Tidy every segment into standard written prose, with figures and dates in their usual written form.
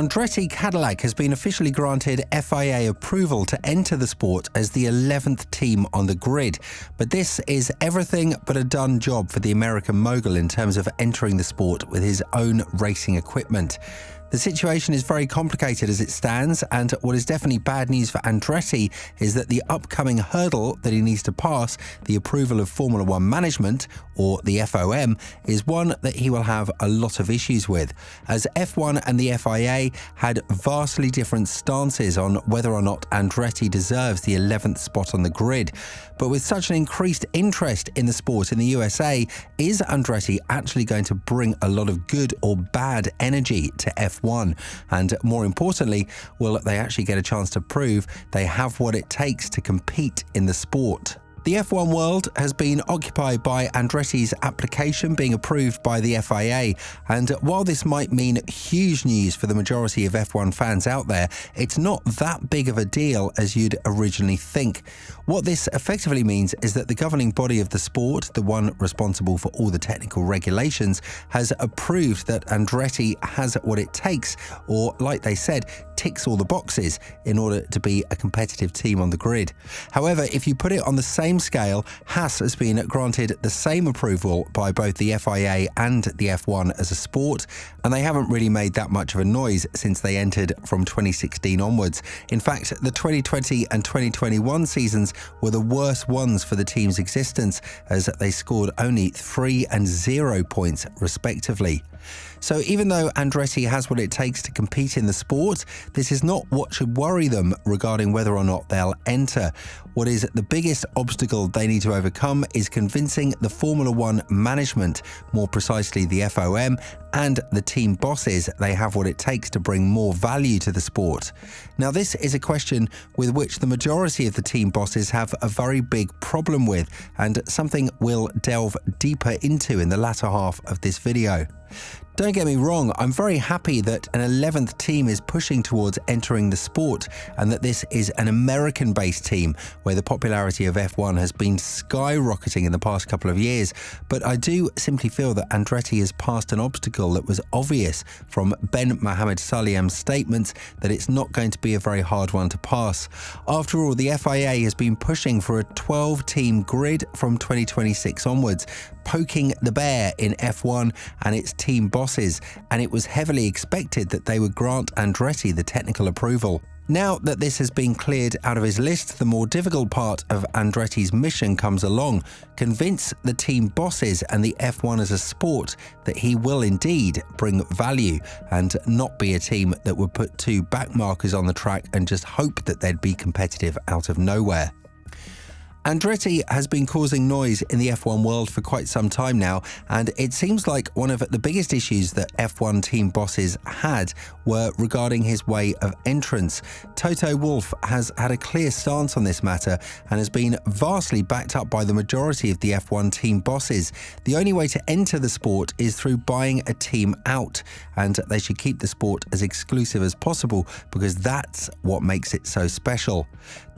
Andretti Cadillac has been officially granted FIA approval to enter the sport as the 11th team on the grid. But this is everything but a done job for the American mogul in terms of entering the sport with his own racing equipment. The situation is very complicated as it stands, and what is definitely bad news for Andretti is that the upcoming hurdle that he needs to pass, the approval of Formula One management, or the FOM, is one that he will have a lot of issues with, as F1 and the FIA had vastly different stances on whether or not Andretti deserves the 11th spot on the grid. But with such an increased interest in the sport in the USA, is Andretti actually going to bring a lot of good or bad energy to F1? And more importantly, will they actually get a chance to prove they have what it takes to compete in the sport? The F1 world has been occupied by Andretti's application being approved by the FIA, and while this might mean huge news for the majority of F1 fans out there, it's not that big of a deal as you'd originally think. What this effectively means is that the governing body of the sport, the one responsible for all the technical regulations, has approved that Andretti has what it takes, or like they said, ticks all the boxes in order to be a competitive team on the grid. However, if you put it on the same scale, Haas has been granted the same approval by both the FIA and the F1 as a sport, and they haven't really made that much of a noise since they entered from 2016 onwards. In fact, the 2020 and 2021 seasons were the worst ones for the team's existence, as they scored only 3 and 0 points respectively. So even though Andretti has what it takes to compete in the sport, this is not what should worry them regarding whether or not they'll enter. What is the biggest obstacle they need to overcome is convincing the Formula One management, more precisely the FOM, and the team bosses they have what it takes to bring more value to the sport. Now, this is a question with which the majority of the team bosses have a very big problem with, and something we'll delve deeper into in the latter half of this video. Don't get me wrong, I'm very happy that an 11th team is pushing towards entering the sport, and that this is an American-based team where the popularity of F1 has been skyrocketing in the past couple of years. But I do simply feel that Andretti has passed an obstacle that was obvious from Ben Mohammed Salim's statements that it's not going to be a very hard one to pass. After all, the FIA has been pushing for a 12-team grid from 2026 onwards, poking the bear in F1 and its team bosses, and it was heavily expected that they would grant Andretti the technical approval. Now that this has been cleared out of his list, the more difficult part of Andretti's mission comes along: convince the team bosses and the F1 as a sport that he will indeed bring value and not be a team that would put two backmarkers on the track and just hope that they'd be competitive out of nowhere. Andretti has been causing noise in the F1 world for quite some time now, and it seems like one of the biggest issues that F1 team bosses had were regarding his way of entrance. Toto Wolff has had a clear stance on this matter and has been vastly backed up by the majority of the F1 team bosses. The only way to enter the sport is through buying a team out, and they should keep the sport as exclusive as possible because that's what makes it so special.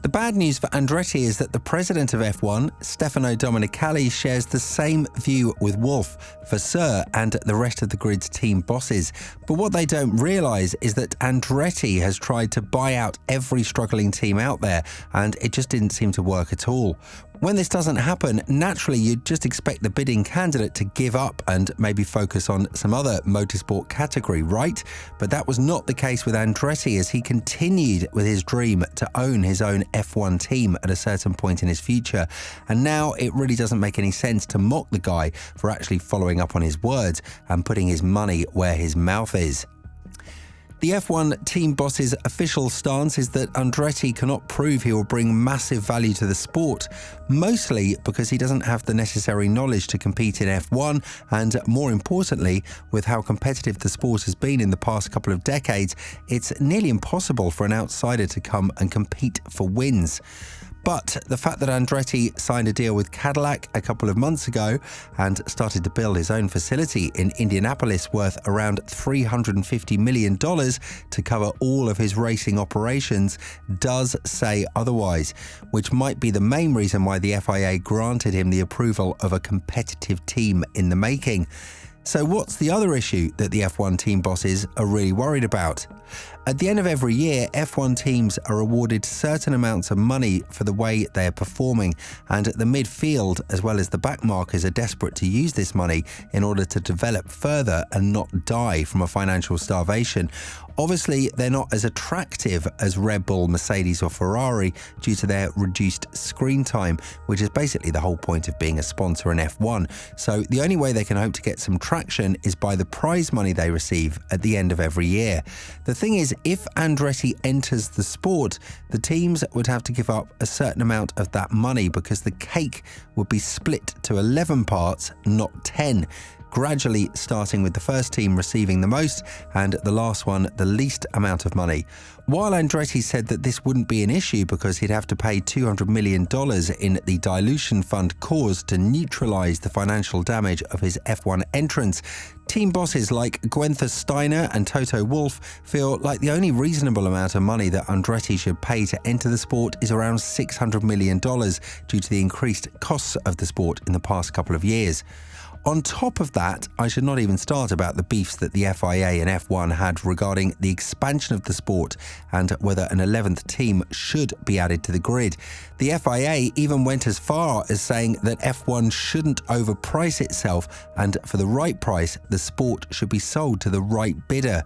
The bad news for Andretti is that the president of F1, Stefano Domenicali, shares the same view with Wolff, Vasseur, and the rest of the grid's team bosses. But what they don't realise is that Andretti has tried to buy out every struggling team out there, and it just didn't seem to work at all. When this doesn't happen, naturally you'd just expect the bidding candidate to give up and maybe focus on some other motorsport category, right? But that was not the case with Andretti, as he continued with his dream to own his own F1 team at a certain point in his future. And now it really doesn't make any sense to mock the guy for actually following up on his words and putting his money where his mouth is. The F1 team boss's official stance is that Andretti cannot prove he will bring massive value to the sport, mostly because he doesn't have the necessary knowledge to compete in F1, and more importantly, with how competitive the sport has been in the past couple of decades, it's nearly impossible for an outsider to come and compete for wins. But the fact that Andretti signed a deal with Cadillac a couple of months ago and started to build his own facility in Indianapolis worth around $350 million to cover all of his racing operations does say otherwise, which might be the main reason why the FIA granted him the approval of a competitive team in the making. So what's the other issue that the F1 team bosses are really worried about? At the end of every year, F1 teams are awarded certain amounts of money for the way they are performing, and the midfield as well as the backmarkers are desperate to use this money in order to develop further and not die from a financial starvation. Obviously, they're not as attractive as Red Bull, Mercedes or Ferrari due to their reduced screen time, which is basically the whole point of being a sponsor in F1. So the only way they can hope to get some traction is by the prize money they receive at the end of every year. The thing is, if Andretti enters the sport, the teams would have to give up a certain amount of that money because the cake would be split to 11 parts, not 10. Gradually starting with the first team receiving the most and the last one the least amount of money. While Andretti said that this wouldn't be an issue because he'd have to pay $200 million in the dilution fund caused to neutralize the financial damage of his F1 entrance, team bosses like Guenther Steiner and Toto Wolff feel like the only reasonable amount of money that Andretti should pay to enter the sport is around $600 million due to the increased costs of the sport in the past couple of years. On top of that, I should not even start about the beefs that the FIA and F1 had regarding the expansion of the sport and whether an 11th team should be added to the grid. The FIA even went as far as saying that F1 shouldn't overprice itself, and for the right price, the sport should be sold to the right bidder.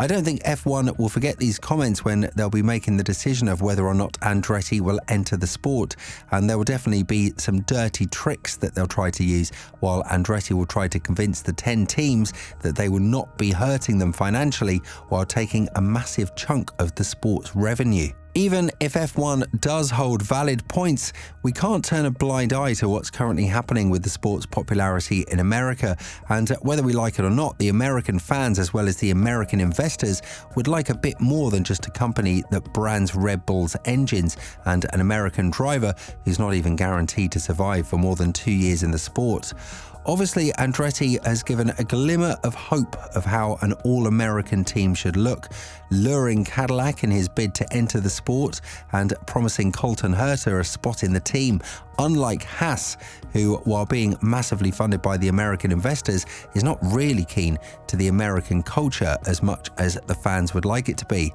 I don't think F1 will forget these comments when they'll be making the decision of whether or not Andretti will enter the sport, and there will definitely be some dirty tricks that they'll try to use, while Andretti will try to convince the 10 teams that they will not be hurting them financially while taking a massive chunk of the sport's revenue. Even if F1 does hold valid points, we can't turn a blind eye to what's currently happening with the sport's popularity in America, and whether we like it or not, the American fans as well as the American investors would like a bit more than just a company that brands Red Bull's engines and an American driver who's not even guaranteed to survive for more than 2 years in the sport. Obviously, Andretti has given a glimmer of hope of how an all-American team should look, luring Cadillac in his bid to enter the sport and promising Colton Herta a spot in the team, unlike Haas, who, while being massively funded by the American investors, is not really keen to the American culture as much as the fans would like it to be.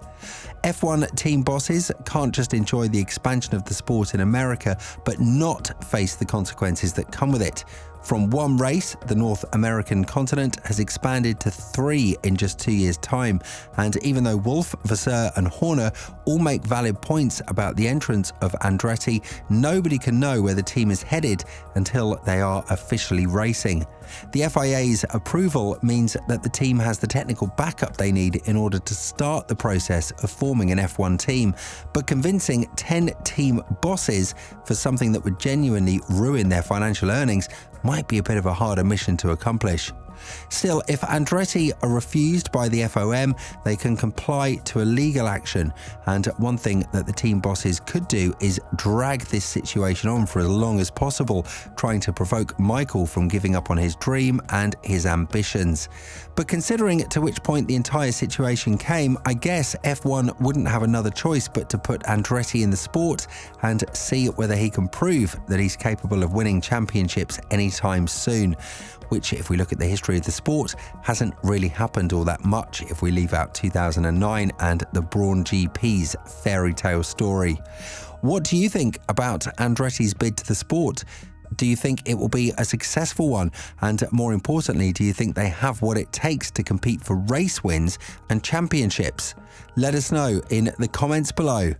F1 team bosses can't just enjoy the expansion of the sport in America, but not face the consequences that come with it. From one race, the North American continent has expanded to 3 in just 2 years' time, and even though Wolff, Vasseur and Horner all make valid points about the entrance of Andretti, nobody can know where the team is headed until they are officially racing. The FIA's approval means that the team has the technical backup they need in order to start the process of forming an F1 team, but convincing 10 team bosses for something that would genuinely ruin their financial earnings might be a bit of a harder mission to accomplish. Still, if Andretti are refused by the FOM, they can comply to a legal action, and one thing that the team bosses could do is drag this situation on for as long as possible, trying to provoke Michael from giving up on his dream and his ambitions. But considering to which point the entire situation came, I guess F1 wouldn't have another choice but to put Andretti in the sport and see whether he can prove that he's capable of winning championships anytime soon, which, if we look at the history of the sport, hasn't really happened all that much if we leave out 2009 and the Brawn GP's fairy tale story. What do you think about Andretti's bid to the sport? Do you think it will be a successful one? And more importantly, do you think they have what it takes to compete for race wins and championships? Let us know in the comments below.